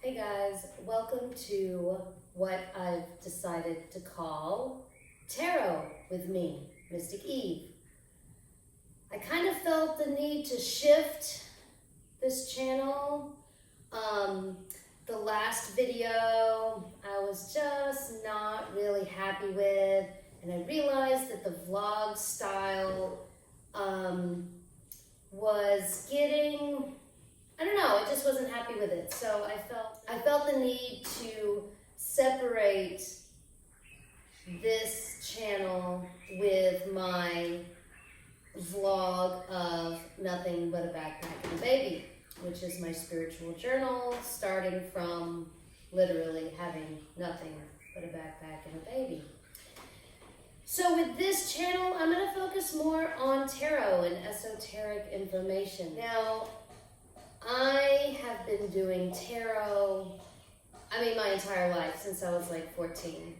Hey guys, welcome to what I've decided to call Tarot with me, MysticEve. I kind of felt the need to shift this channel. The last video I was just not really happy with, and I realized that the vlog style was getting, I don't know, I just wasn't happy with it. So I felt the need to separate this channel with my vlog of Nothing But a Backpack and a Baby, which is my spiritual journal, starting from literally having nothing but a backpack and a baby. So with this channel, I'm going to focus more on tarot and esoteric information. Now, I have been doing tarot, my entire life, since I was like 14.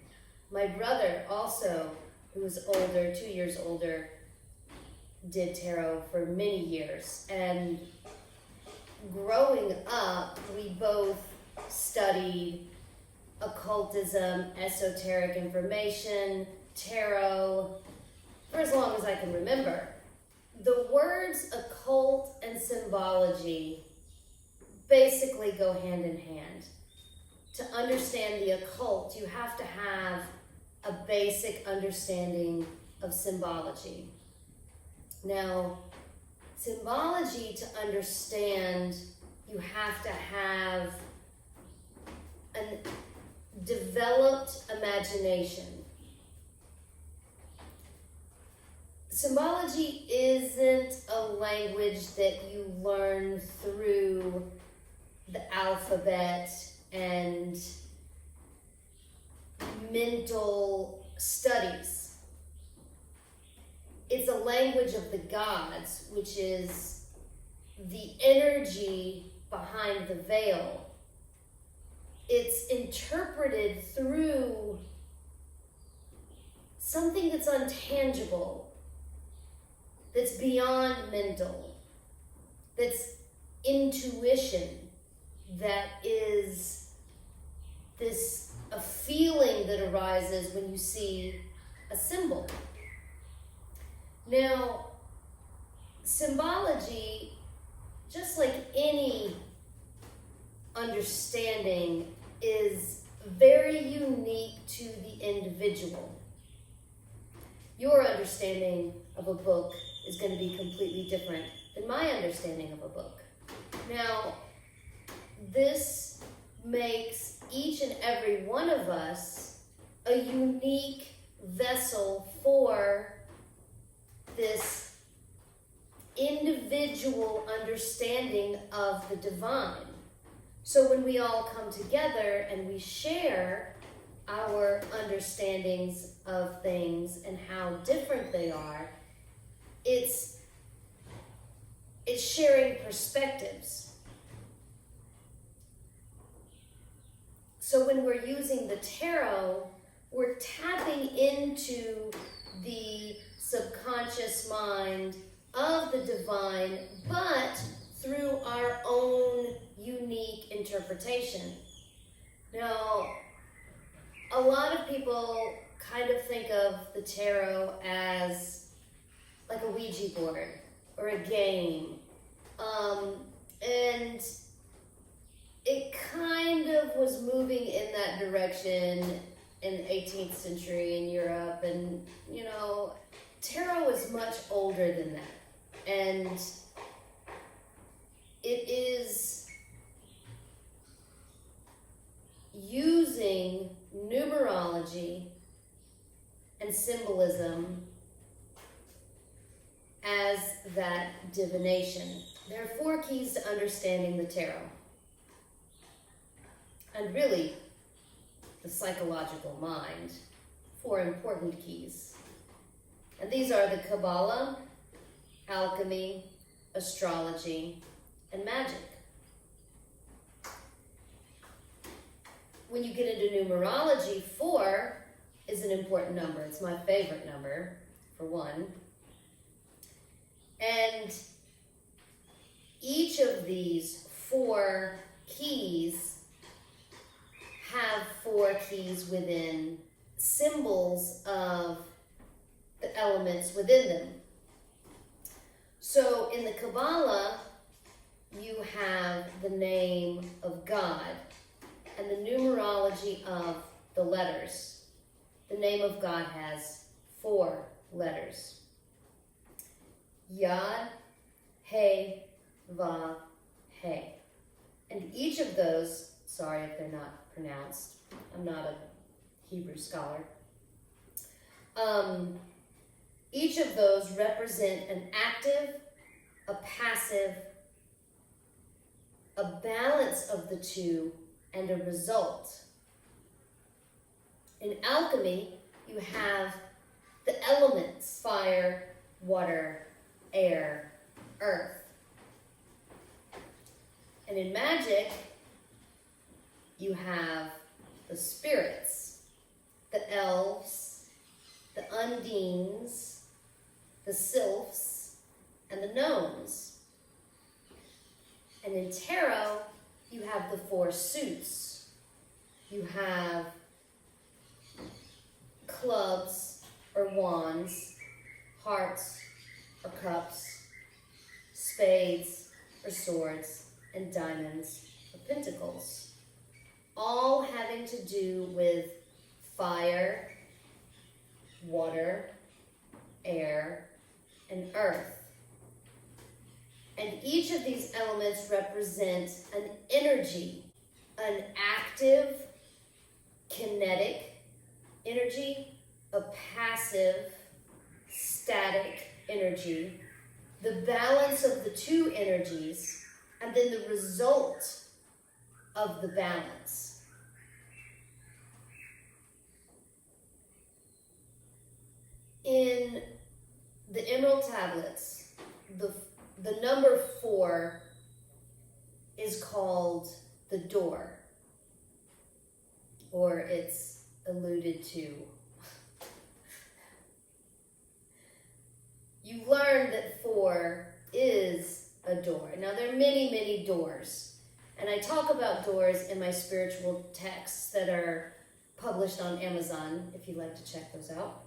My brother also, who was older, 2 years older, did tarot for many years. And growing up, we both studied occultism, esoteric information, tarot, for as long as I can remember. The words occult and symbology basically go hand in hand. To understand the occult, you have to have a basic understanding of symbology. Now, symbology, to understand, you have to have a developed imagination. Symbology isn't a language that you learn through the alphabet and mental studies. It's a language of the gods, which is the energy behind the veil. It's interpreted through something that's untangible, that's beyond mental, that's intuition, that is a feeling that arises when you see a symbol. Now, symbology, just like any understanding, is very unique to the individual. Your understanding of a book is going to be completely different than my understanding of a book. Now, this makes each and every one of us a unique vessel for this individual understanding of the divine. So when we all come together and we share our understandings of things and how different they are, it's sharing perspectives. So when we're using the tarot, we're tapping into the subconscious mind of the divine, but through our own unique interpretation. Now, a lot of people kind of think of the tarot as like a Ouija board or a game. And it kind of was moving in that direction in the 18th century in Europe. And, tarot is much older than that. And it is using numerology and symbolism as that divination. There are 4 keys to understanding the tarot. And really, the psychological mind, 4 important keys. And these are the Kabbalah, alchemy, astrology, and magic. When you get into numerology, 4 is an important number. It's my favorite number, for one. And each of these 4 keys have 4 keys within symbols of the elements within them. So in the Kabbalah, you have the name of God and the numerology of the letters. The name of God has 4 letters. Yod, He, Vav, He. And each of those, sorry if they're not pronounced, I'm not a Hebrew scholar. Each of those represent an active, a passive, a balance of the two, and a result. In alchemy, you have the elements: fire, water, air, earth. And in magic, you have the spirits, the elves, the undines, the sylphs, and the gnomes. And in tarot, you have the 4 suits. You have clubs or wands, hearts or cups, spades or swords, and diamonds or pentacles, all having to do with fire, water, air, and earth. And each of these elements represents an energy, an active, kinetic energy, a passive, static energy, the balance of the 2 energies, and then the result of the balance. In the Emerald Tablets, the number 4 is called the door, or it's alluded to. You learn that 4 is a door. Now, there are many, many doors, and I talk about doors in my spiritual texts that are published on Amazon, if you'd like to check those out.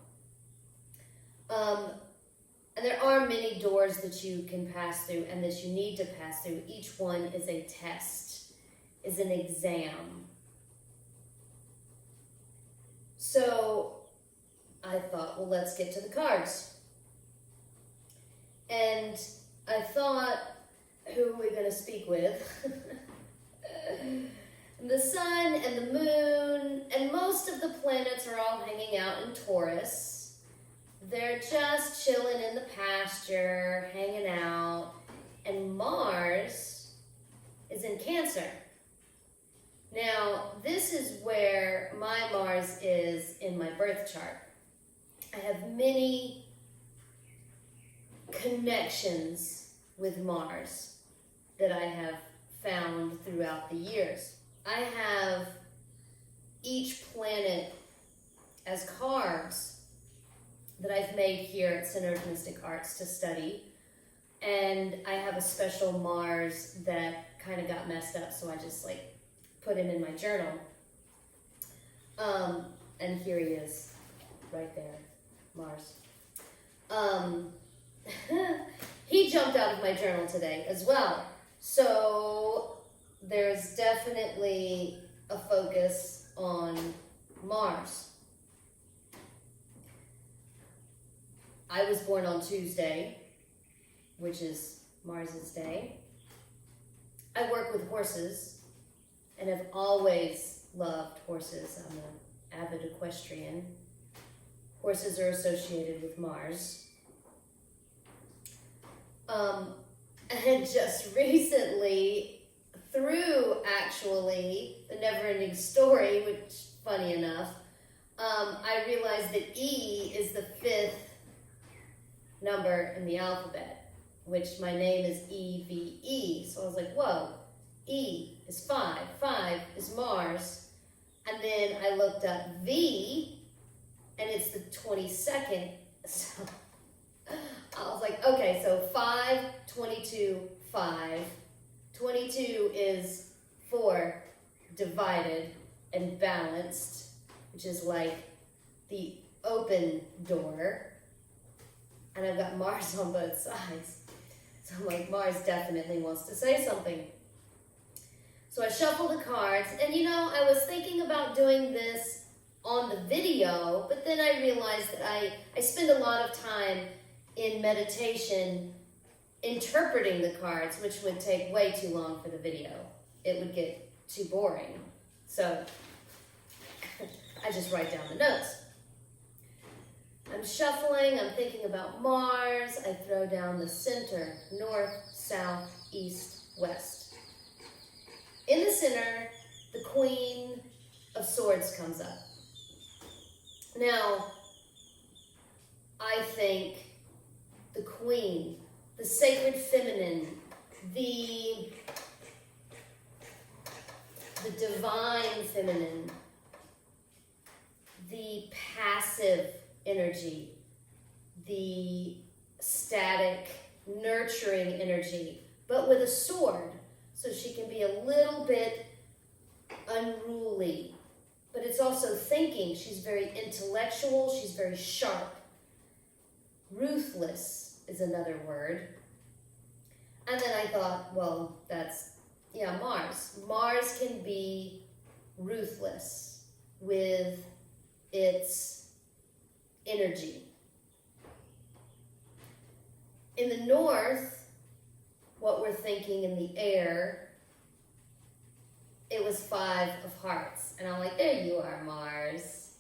And there are many doors that you can pass through and that you need to pass through. Each one is a test, is an exam. So I thought, well, let's get to the cards. And I thought, who are we going to speak with? The sun and the moon and most of the planets are all hanging out in Taurus. They're just chilling in the pasture, hanging out. And Mars is in Cancer. Now, this is where my Mars is in my birth chart. I have many connections with Mars that I have found throughout the years. I have each planet as cards that I've made here at Center of Mystic Arts to study. And I have a special Mars that kind of got messed up, so I just put him in my journal. And here he is, right there, Mars. He jumped out of my journal today as well. So there's definitely a focus on Mars. I was born on Tuesday, which is Mars's day. I work with horses and have always loved horses. I'm an avid equestrian. Horses are associated with Mars. And just recently, through actually the Never-Ending Story, which, funny enough, I realized that E is the 5th number in the alphabet, which my name is EVE. So I was like, whoa, E is 5, 5 is Mars. And then I looked up V, and it's the 22nd. So I was like, okay, so 5, 22, 5. 22 is 4 divided and balanced, which is like the open door. And I've got Mars on both sides. So I'm like, Mars definitely wants to say something. So I shuffle the cards, and I was thinking about doing this on the video, but then I realized that I spend a lot of time in meditation interpreting the cards, which would take way too long for the video. It would get too boring. So I just write down the notes. I'm shuffling, I'm thinking about Mars. I throw down the center, north, south, east, west. In the center, the Queen of Swords comes up. Now, I think the Queen, the sacred feminine, the divine feminine, the passive energy, the static, nurturing energy, but with a sword, so she can be a little bit unruly. But it's also thinking. She's very intellectual, she's very sharp. Ruthless is another word. And then I thought, well, that's, Mars. Mars can be ruthless with its energy. In the north, what we're thinking in the air, it was 5 of hearts. And I'm like, there you are, Mars.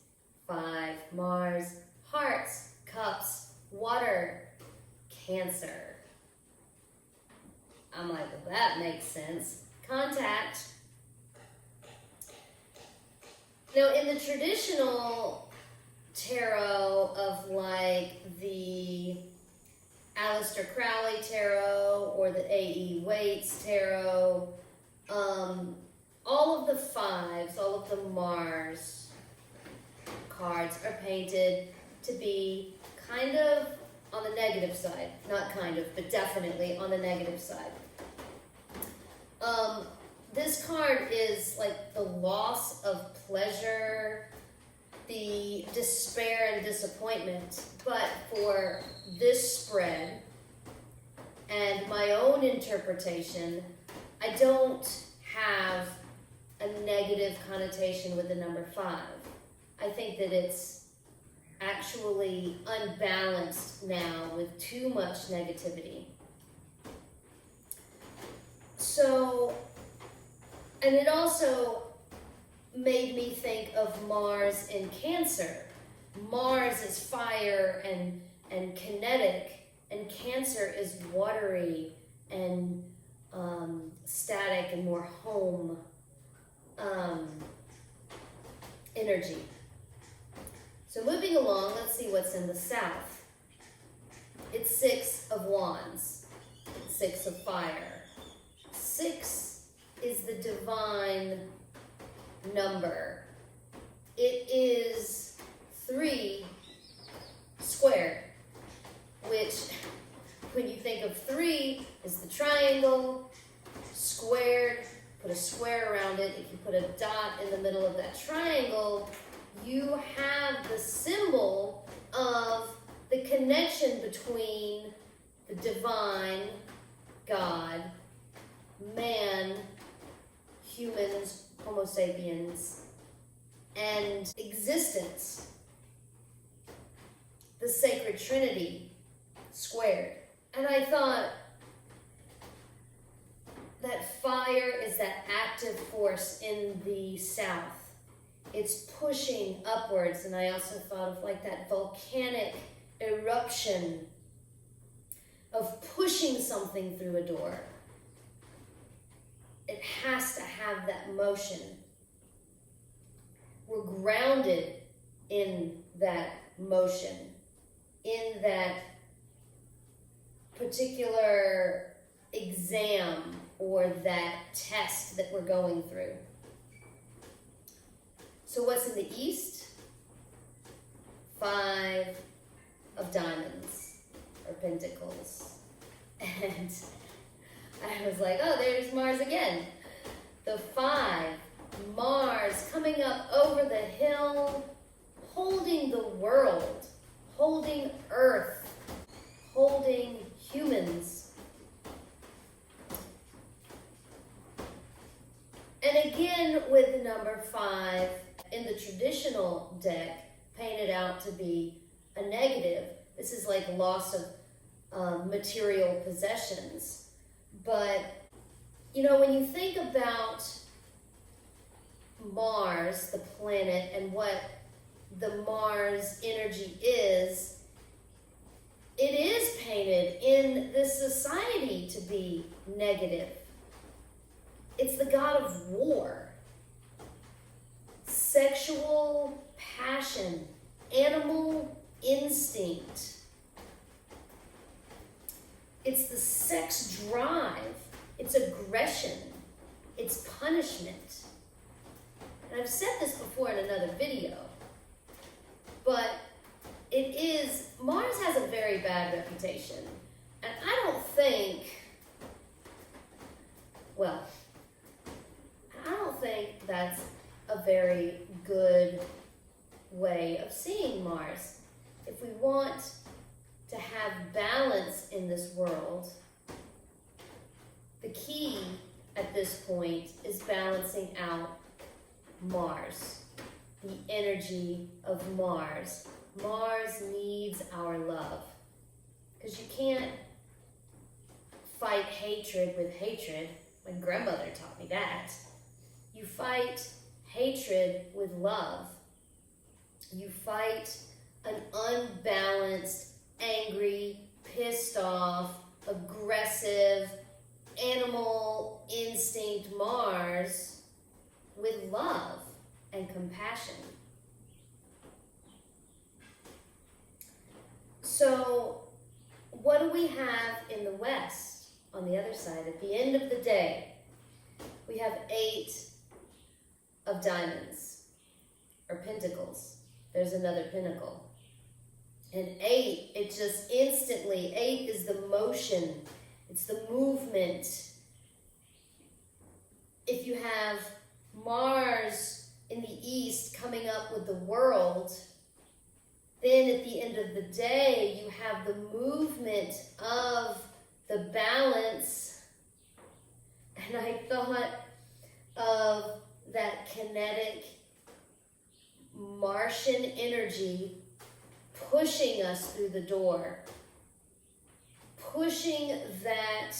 5, Mars, hearts, cups, water, Cancer. I'm like, well, that makes sense. Contact. Now, in the traditional tarot of like the Aleister Crowley tarot or the A.E. Waite's tarot, all of the 5s, all of the Mars cards are painted to be kind of on the negative side. Not kind of, but definitely on the negative side. This card is like the loss of pleasure, the despair and disappointment. But for this spread and my own interpretation, I don't have a negative connotation with the number 5. I think that it's actually unbalanced now with too much negativity. So, and it also made me think of Mars in Cancer. Mars is fire and kinetic, and Cancer is watery and static and more home energy. So moving along, let's see what's in the south. It's 6 of Wands, 6 of fire. 6 is the divine number. It is 3 squared, which when you think of 3 is the triangle, squared, put a square around it. If you put a dot in the middle of that triangle, you have the symbol of the connection between the divine, God, man, humans, Homo sapiens, and existence. The sacred Trinity squared. And I thought that fire is that active force in the south. It's pushing upwards, and I also thought of like that volcanic eruption of pushing something through a door. It has to have that motion. We're grounded in that motion, in that particular exam or that test that we're going through. So what's in the east? 5 of diamonds or pentacles. And I was like, oh, there's Mars again. The 5 Mars coming up over the hill, holding the world, holding Earth, holding humans. And again with number 5 in the traditional deck, painted out to be a negative. This is like loss of material possessions. But, you know, when you think about Mars, the planet, and what the Mars energy is, it is painted in this society to be negative. It's the god of war, sexual passion, animal instinct. It's the sex drive, it's aggression, it's punishment. And I've said this before in another video, but it is, Mars has a very bad reputation. And I don't think, well, I don't think that's a very good way of seeing Mars. If we want to have balance in this world, the key at this point is balancing out Mars, the energy of Mars. Mars needs our love, because you can't fight hatred with hatred. My grandmother taught me that. You fight hatred with love. You fight an unbalanced, angry, pissed off, aggressive, animal instinct Mars with love and compassion. So what do we have in the West on the other side? At the end of the day, we have 8 of diamonds, or pentacles. There's another pinnacle. And 8, it just instantly, 8 is the motion. It's the movement. If you have Mars in the east coming up with the world, then at the end of the day, you have the movement of the balance. And I thought of that kinetic Martian energy pushing us through the door, pushing that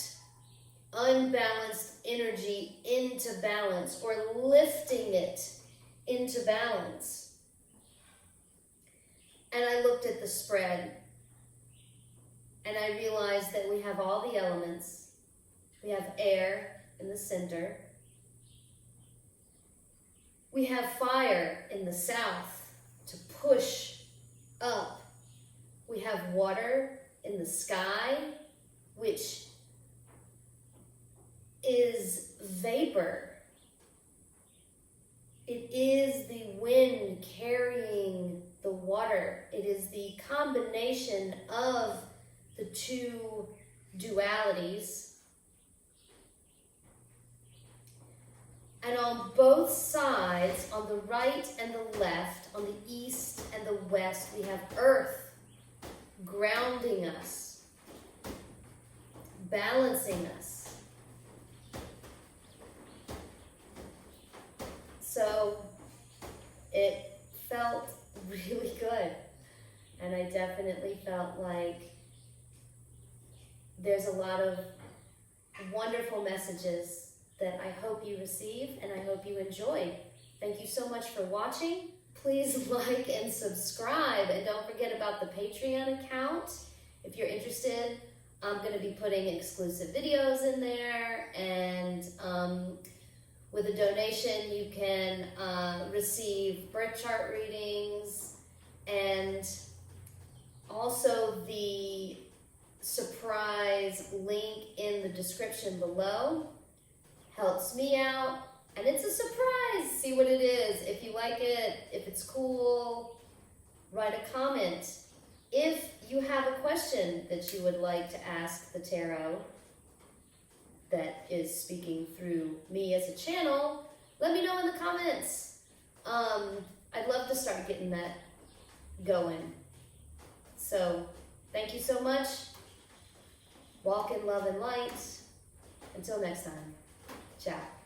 unbalanced energy into balance, or lifting it into balance. And I looked at the spread, and I realized that we have all the elements. We have air in the center. We have fire in the south to push up. We have water in the sky, which is vapor. It is the wind carrying the water. It is the combination of the 2 dualities. And on both sides, on the right and the left, on the east and the west, we have Earth grounding us, balancing us. So it felt really good. And I definitely felt like there's a lot of wonderful messages that I hope you receive and I hope you enjoyed. Thank you so much for watching. Please like and subscribe, and don't forget about the Patreon account. If you're interested, I'm going to be putting exclusive videos in there, and with a donation you can receive birth chart readings, and also the surprise link in the description below helps me out, and it's a surprise. See what it is. If you like it, if it's cool, write a comment. If you have a question that you would like to ask the tarot that is speaking through me as a channel, let me know in the comments. I'd love to start getting that going. So, thank you so much. Walk in love and light. Until next time. Ciao.